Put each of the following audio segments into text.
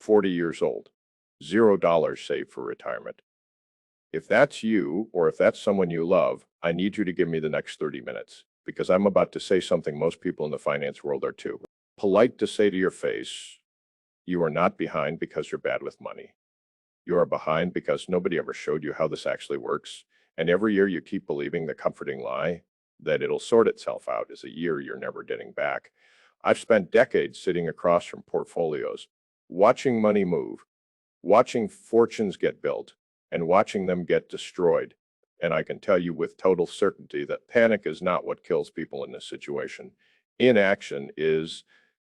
40 years old, $0 saved for retirement. If that's you, or if that's someone you love, I need you to give me the next 30 minutes, because I'm about to say something most people in the finance world are too polite to say to your face. You are not behind because you're bad with money. You are behind because nobody ever showed you how this actually works. And every year you keep believing the comforting lie that it'll sort itself out is a year you're never getting back. I've spent decades sitting across from portfolios, watching money move, watching fortunes get built, and watching them get destroyed. And I can tell you with total certainty that panic is not what kills people in this situation. Inaction is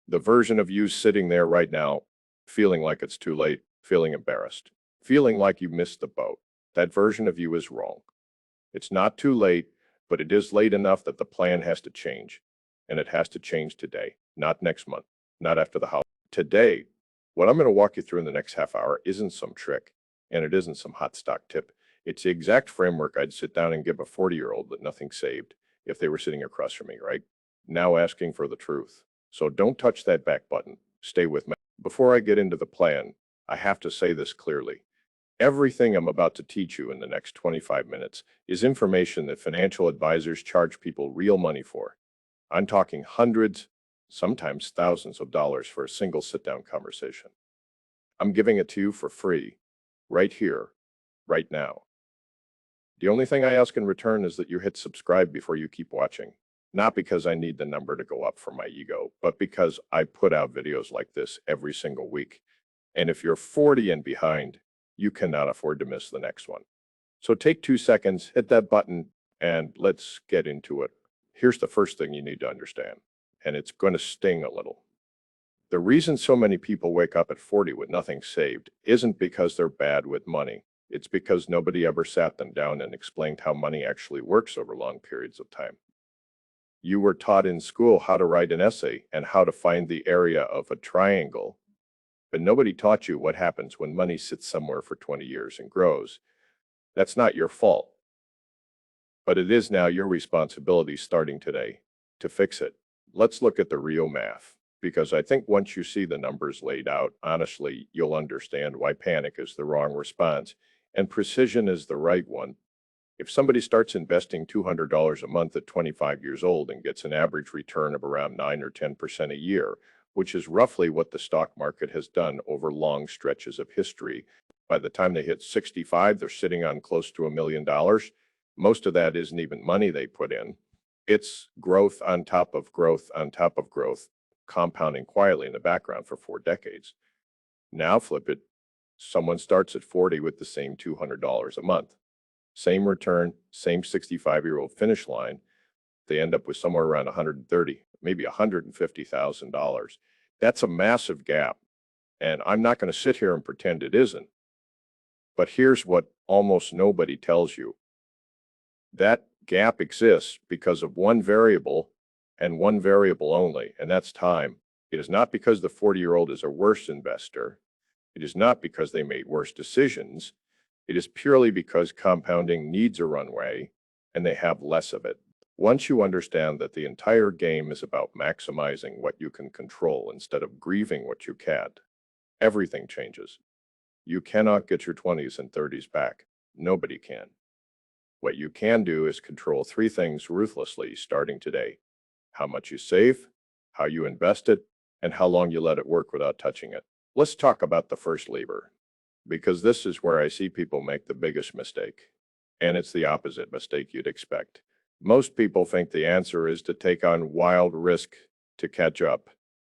the version of you sitting there right now, feeling like it's too late, feeling embarrassed, feeling like you missed the boat. That version of you is wrong. It's not too late, but it is late enough that the plan has to change. And it has to change today, not next month, not after the holiday. Today, what I'm going to walk you through in the next half hour isn't some trick, and it isn't some hot stock tip. It's the exact framework I'd sit down and give a 40-year-old that nothing saved if they were sitting across from me, right? Now asking for the truth. So don't touch that back button. Stay with me. Before I get into the plan, I have to say this clearly. Everything I'm about to teach you in the next 25 minutes is information that financial advisors charge people real money for. I'm talking hundreds, sometimes thousands of dollars for a single sit-down conversation. I'm giving it to you for free, right here, right now. The only thing I ask in return is that you hit subscribe before you keep watching. Not because I need the number to go up for my ego, but because I put out videos like this every single week. And if you're 40 and behind, you cannot afford to miss the next one. So take 2 seconds, hit that button, and let's get into it. Here's the first thing you need to understand, and it's going to sting a little. The reason so many people wake up at 40 with nothing saved isn't because they're bad with money. It's because nobody ever sat them down and explained how money actually works over long periods of time. You were taught in school how to write an essay and how to find the area of a triangle, but nobody taught you what happens when money sits somewhere for 20 years and grows. That's not your fault, but it is now your responsibility starting today to fix it. Let's look at the real math, because I think once you see the numbers laid out, honestly, you'll understand why panic is the wrong response and precision is the right one. If somebody starts investing $200 a month at 25 years old and gets an average return of around 9 or 10% a year, which is roughly what the stock market has done over long stretches of history, by the time they hit 65, they're sitting on close to $1 million. Most of that isn't even money they put in. It's growth on top of growth on top of growth, compounding quietly in the background for 4 decades. Now flip it. Someone starts at 40 with the same $200 a month. Same return, same 65-year-old finish line. They end up with somewhere around 130, maybe $150,000. That's a massive gap. And I'm not going to sit here and pretend it isn't. But here's what almost nobody tells you. That gap exists because of one variable and one variable only, and that's time. It is not because the 40-year-old is a worse investor. It is not because they made worse decisions. It is purely because compounding needs a runway and they have less of it. Once you understand that the entire game is about maximizing what you can control instead of grieving what you can't, everything changes. You cannot get your 20s and 30s back. Nobody can. What you can do is control 3 things ruthlessly starting today: how much you save, how you invest it, and how long you let it work without touching it. Let's talk about the first lever, because this is where I see people make the biggest mistake. And it's the opposite mistake you'd expect. Most people think the answer is to take on wild risk to catch up.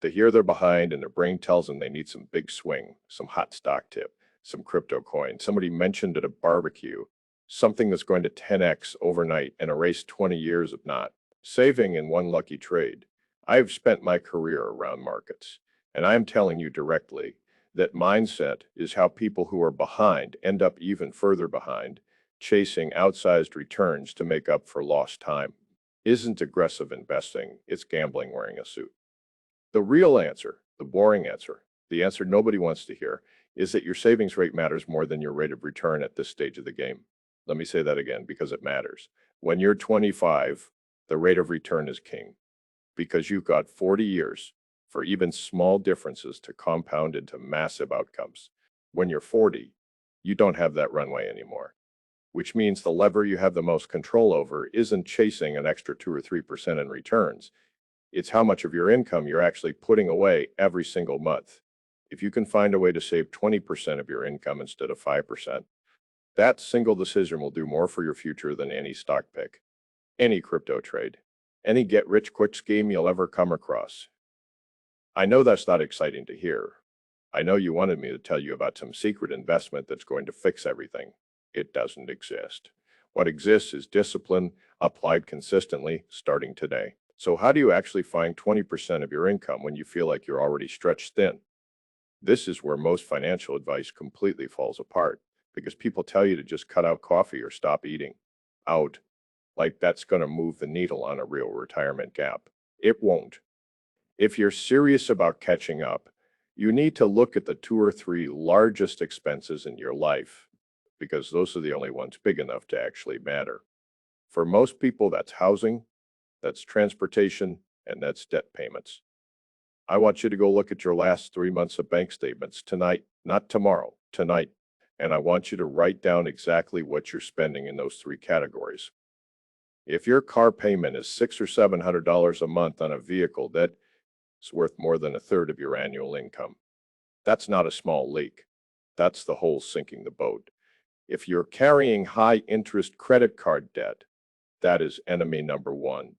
They hear they're behind and their brain tells them they need some big swing, some hot stock tip, some crypto coin. Somebody mentioned at a barbecue, something that's going to 10x overnight and erase 20 years of not saving in one lucky trade. I've spent my career around markets, and I'm telling you directly, that mindset is how people who are behind end up even further behind, chasing outsized returns to make up for lost time. Isn't aggressive investing, it's gambling wearing a suit. The real answer, the boring answer, the answer nobody wants to hear, is that your savings rate matters more than your rate of return at this stage of the game. Let me say that again, because it matters. When you're 25, the rate of return is king, because you've got 40 years, for even small differences to compound into massive outcomes. When you're 40, you don't have that runway anymore, which means the lever you have the most control over isn't chasing an extra 2 or 3% in returns. It's how much of your income you're actually putting away every single month. If you can find a way to save 20% of your income instead of 5%, that single decision will do more for your future than any stock pick, any crypto trade, any get-rich-quick scheme you'll ever come across. I know that's not exciting to hear. I know you wanted me to tell you about some secret investment that's going to fix everything. It doesn't exist. What exists is discipline applied consistently starting today. So how do you actually find 20% of your income when you feel like you're already stretched thin? This is where most financial advice completely falls apart because people tell you to just cut out coffee or stop eating out, like that's going to move the needle on a real retirement gap. It won't. If you're serious about catching up, you need to look at the 2 or 3 largest expenses in your life because those are the only ones big enough to actually matter. For most people, that's housing, that's transportation, and that's debt payments. I want you to go look at your last 3 months of bank statements tonight, not tomorrow, tonight. And I want you to write down exactly what you're spending in those 3 categories. If your car payment is $600 or $700 a month on a vehicle that is worth more than a third of your annual income, that's not a small leak. That's the hole sinking the boat. If you're carrying high interest credit card debt, that is enemy number 1.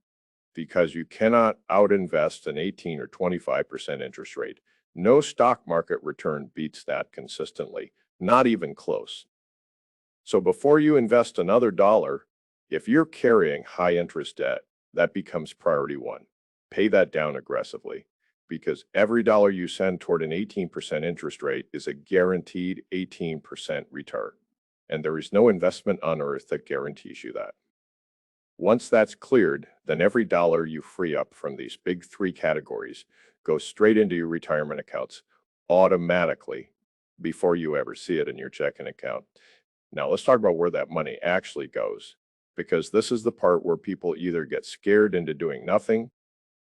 Because you cannot outinvest an 18 or 25% interest rate. No stock market return beats that consistently, not even close. So before you invest another dollar, if you're carrying high interest debt, that becomes priority 1. Pay that down aggressively because every dollar you send toward an 18% interest rate is a guaranteed 18% return. And there is no investment on earth that guarantees you that. Once that's cleared, then every dollar you free up from these big 3 categories goes straight into your retirement accounts automatically before you ever see it in your checking account. Now let's talk about where that money actually goes, because this is the part where people either get scared into doing nothing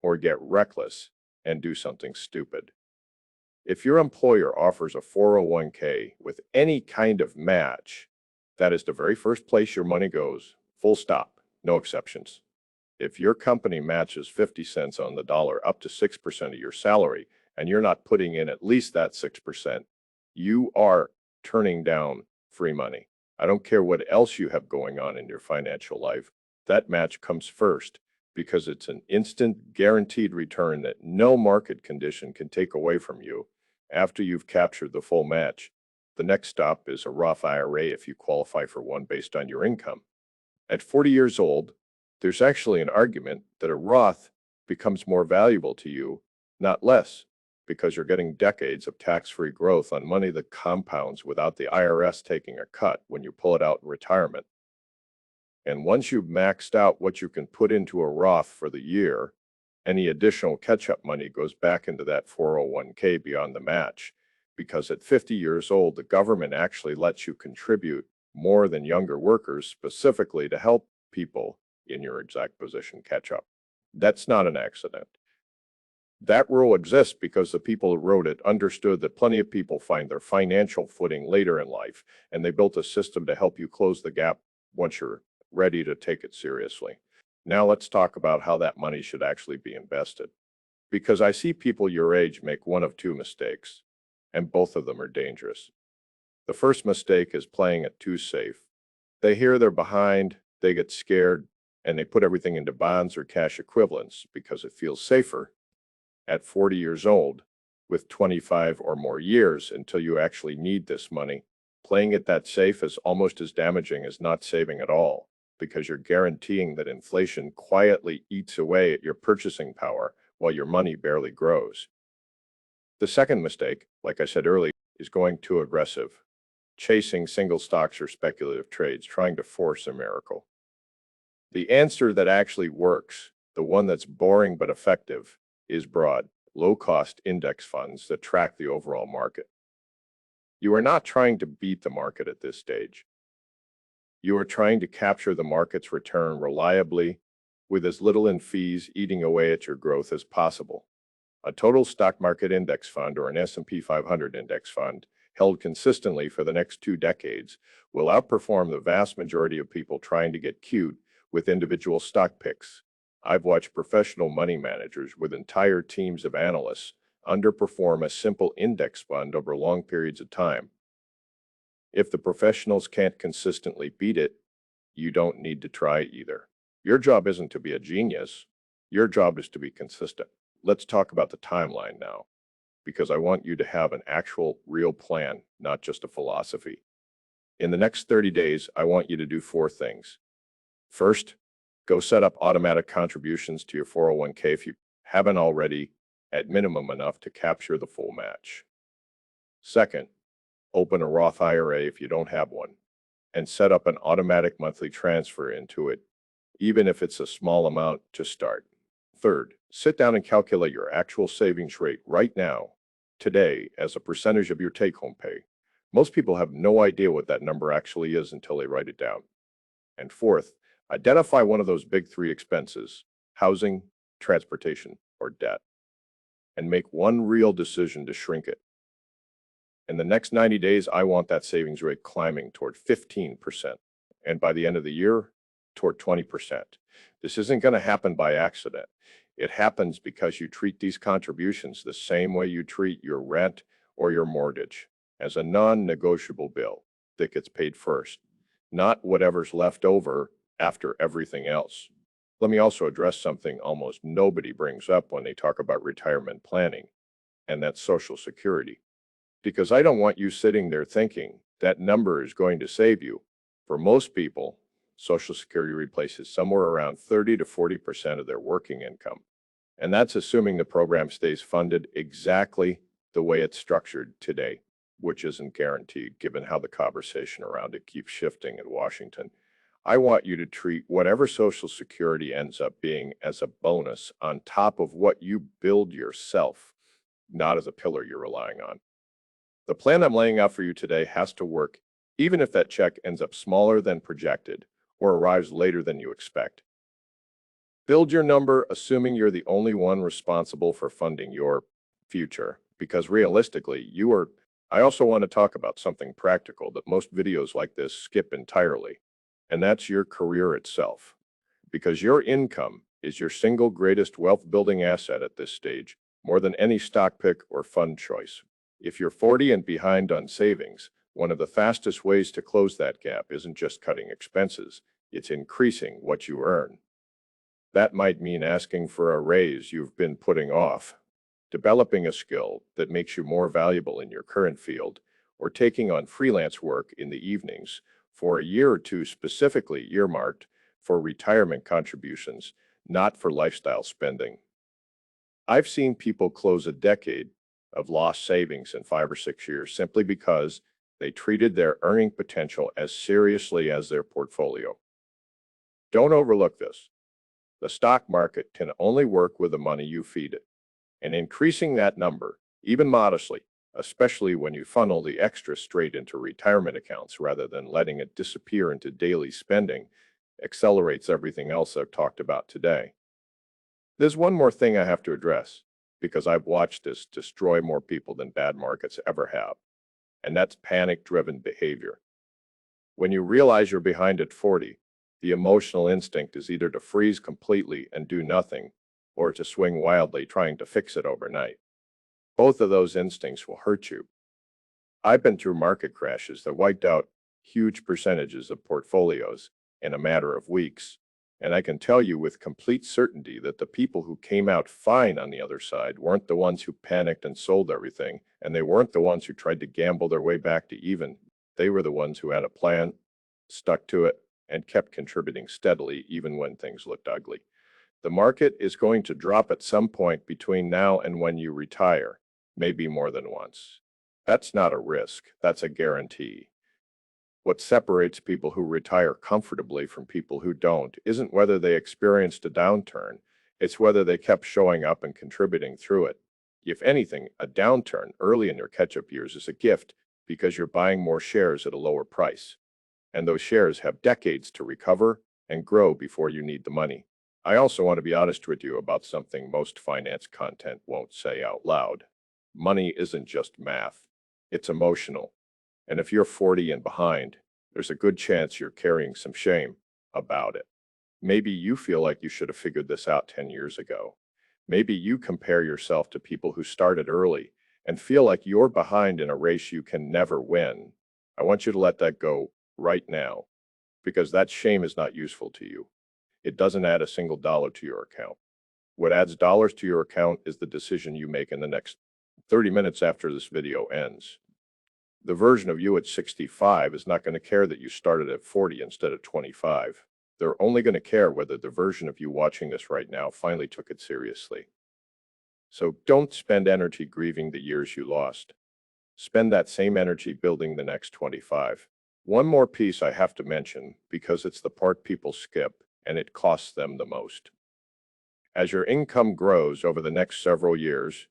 or get reckless and do something stupid. If your employer offers a 401k with any kind of match, that is the very first place your money goes, full stop. No exceptions. If your company matches 50 cents on the dollar up to 6% of your salary, and you're not putting in at least that 6%, you are turning down free money. I don't care what else you have going on in your financial life. That match comes first because it's an instant guaranteed return that no market condition can take away from you after you've captured the full match. The next stop is a Roth IRA if you qualify for one based on your income. At 40 years old, there's actually an argument that a Roth becomes more valuable to you, not less, because you're getting decades of tax-free growth on money that compounds without the IRS taking a cut when you pull it out in retirement. And once you've maxed out what you can put into a Roth for the year, any additional catch-up money goes back into that 401k beyond the match, because at 50 years old, the government actually lets you contribute more than younger workers specifically to help people in your exact position catch up. That's not an accident. That rule exists because the people who wrote it understood that plenty of people find their financial footing later in life, and they built a system to help you close the gap once you're ready to take it seriously. Now let's talk about how that money should actually be invested. Because I see people your age make one of 2 mistakes, and both of them are dangerous. The first mistake is playing it too safe. They hear they're behind, they get scared, and they put everything into bonds or cash equivalents because it feels safer at 40 years old with 25 or more years until you actually need this money. Playing it that safe is almost as damaging as not saving at all because you're guaranteeing that inflation quietly eats away at your purchasing power while your money barely grows. The second mistake, like I said earlier, is going too aggressive. Chasing single stocks or speculative trades, trying to force a miracle. The answer that actually works, the one that's boring but effective, is broad, low-cost index funds that track the overall market. You are not trying to beat the market at this stage. You are trying to capture the market's return reliably with as little in fees eating away at your growth as possible. A total stock market index fund or an S&P 500 index fund held consistently for the next 2 decades will outperform the vast majority of people trying to get cute with individual stock picks. I've watched professional money managers with entire teams of analysts underperform a simple index fund over long periods of time. If the professionals can't consistently beat it, you don't need to try either. Your job isn't to be a genius. Your job is to be consistent. Let's talk about the timeline now, because I want you to have an actual, real plan, not just a philosophy. In the next 30 days, I want you to do 4 things. First, go set up automatic contributions to your 401k if you haven't already, at minimum enough to capture the full match. Second, open a Roth IRA if you don't have one, and set up an automatic monthly transfer into it, even if it's a small amount to start. Third, sit down and calculate your actual savings rate right now, today, as a percentage of your take-home pay. Most people have no idea what that number actually is until they write it down. And fourth, identify one of those big 3 expenses, housing, transportation, or debt, and make one real decision to shrink it. In the next 90 days, I want that savings rate climbing toward 15%, and by the end of the year, toward 20%. This isn't going to happen by accident. It happens because you treat these contributions the same way you treat your rent or your mortgage, as a non-negotiable bill that gets paid first, not whatever's left over after everything else. Let me also address something almost nobody brings up when they talk about retirement planning, and that's Social Security. Because I don't want you sitting there thinking that number is going to save you. For most people, Social Security replaces somewhere around 30 to 40% of their working income. And that's assuming the program stays funded exactly the way it's structured today, which isn't guaranteed given how the conversation around it keeps shifting in Washington. I want you to treat whatever Social Security ends up being as a bonus on top of what you build yourself, not as a pillar you're relying on. The plan I'm laying out for you today has to work, even if that check ends up smaller than projected or arrives later than you expect. Build your number assuming you're the only one responsible for funding your future, because realistically, you are. I also want to talk about something practical that most videos like this skip entirely, and that's your career itself. Because your income is your single greatest wealth building asset at this stage, more than any stock pick or fund choice. If you're 40 and behind on savings, one of the fastest ways to close that gap isn't just cutting expenses, it's increasing what you earn. That might mean asking for a raise you've been putting off, developing a skill that makes you more valuable in your current field, or taking on freelance work in the evenings for a year or two specifically earmarked for retirement contributions, not for lifestyle spending. I've seen people close a decade of lost savings in 5 or 6 years simply because they treated their earning potential as seriously as their portfolio. Don't overlook this. The stock market can only work with the money you feed it, and increasing that number, even modestly, especially when you funnel the extra straight into retirement accounts rather than letting it disappear into daily spending, accelerates everything else I've talked about today. There's one more thing I have to address, because I've watched this destroy more people than bad markets ever have, and that's panic-driven behavior. When you realize you're behind at 40, the emotional instinct is either to freeze completely and do nothing, or to swing wildly trying to fix it overnight. Both of those instincts will hurt you. I've been through market crashes that wiped out huge percentages of portfolios in a matter of weeks, and I can tell you with complete certainty that the people who came out fine on the other side weren't the ones who panicked and sold everything, and they weren't the ones who tried to gamble their way back to even. They were the ones who had a plan, stuck to it, and kept contributing steadily even when things looked ugly. The market is going to drop at some point between now and when you retire, maybe more than once. That's not a risk, that's a guarantee. What separates people who retire comfortably from people who don't isn't whether they experienced a downturn, it's whether they kept showing up and contributing through it. If anything, a downturn early in your catch-up years is a gift because you're buying more shares at a lower price. And those shares have decades to recover and grow before you need the money. I also want to be honest with you about something most finance content won't say out loud. Money isn't just math, it's emotional. And if you're 40 and behind, there's a good chance you're carrying some shame about it. Maybe you feel like you should have figured this out 10 years ago. Maybe you compare yourself to people who started early and feel like you're behind in a race you can never win. I want you to let that go right now because that shame is not useful to you. It doesn't add a single dollar to your account. What adds dollars to your account is the decision you make in the next 30 minutes after this video ends. The version of you at 65 is not going to care that you started at 40 instead of 25. They're only going to care whether the version of you watching this right now finally took it seriously. So don't spend energy grieving the years you lost. Spend that same energy building the next 25. One more piece I have to mention because it's the part people skip and it costs them the most. As your income grows over the next several years,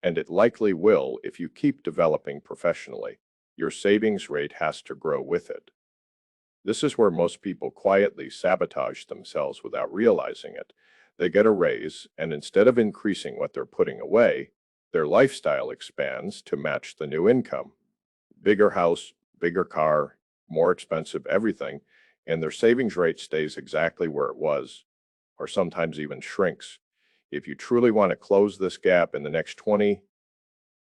and it likely will if you keep developing professionally, your savings rate has to grow with it. This is where most people quietly sabotage themselves without realizing it. They get a raise, and instead of increasing what they're putting away, their lifestyle expands to match the new income. Bigger house, bigger car, more expensive everything, and their savings rate stays exactly where it was, or sometimes even shrinks. If you truly want to close this gap in the next 20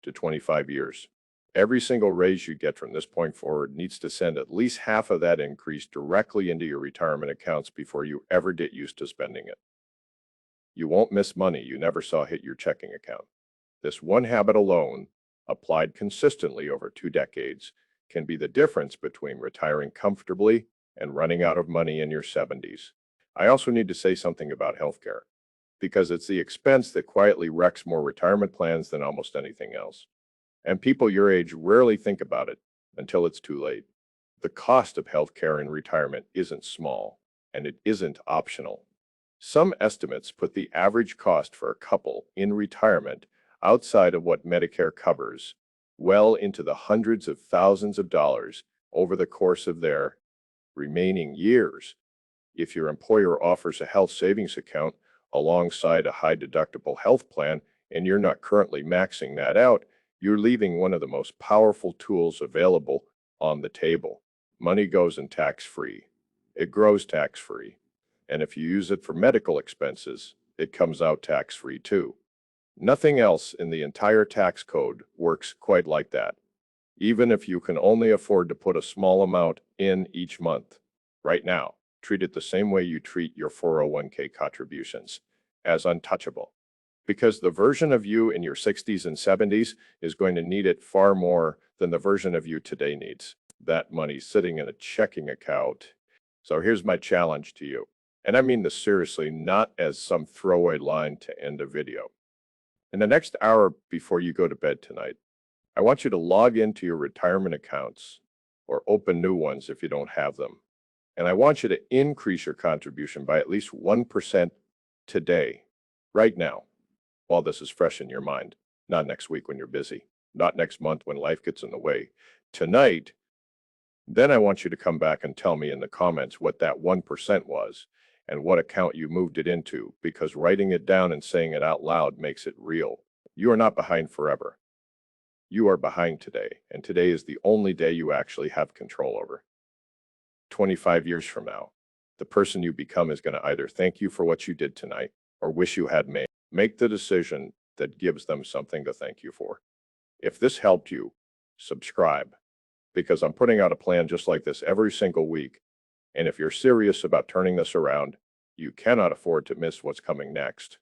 to 25 years, every single raise you get from this point forward needs to send at least half of that increase directly into your retirement accounts before you ever get used to spending it. You won't miss money you never saw hit your checking account. This one habit alone, applied consistently over 2 decades, can be the difference between retiring comfortably and running out of money in your 70s. I also need to say something about healthcare, because it's the expense that quietly wrecks more retirement plans than almost anything else. And people your age rarely think about it until it's too late. The cost of healthcare in retirement isn't small, and it isn't optional. Some estimates put the average cost for a couple in retirement outside of what Medicare covers well into the hundreds of thousands of dollars over the course of their remaining years. If your employer offers a health savings account alongside a high deductible health plan and you're not currently maxing that out, you're leaving one of the most powerful tools available on the table. Money goes in tax-free. It grows tax-free. And if you use it for medical expenses, it comes out tax-free too. Nothing else in the entire tax code works quite like that, even if you can only afford to put a small amount in each month. Right now, treat it the same way you treat your 401k contributions, as untouchable. Because the version of you in your 60s and 70s is going to need it far more than the version of you today needs. That money sitting in a checking account. So here's my challenge to you. And I mean this seriously, not as some throwaway line to end a video. In the next hour before you go to bed tonight, I want you to log into your retirement accounts or open new ones if you don't have them. And I want you to increase your contribution by at least 1% today, right now, while this is fresh in your mind. Not next week when you're busy, not next month when life gets in the way. Tonight, then I want you to come back and tell me in the comments what that 1% was and what account you moved it into, because writing it down and saying it out loud makes it real. You are not behind forever. You are behind today, and today is the only day you actually have control over. 25 years from now, the person you become is going to either thank you for what you did tonight or wish you had made. Make the decision that gives them something to thank you for. If this helped you, subscribe, because I'm putting out a plan just like this every single week. And if you're serious about turning this around, you cannot afford to miss what's coming next.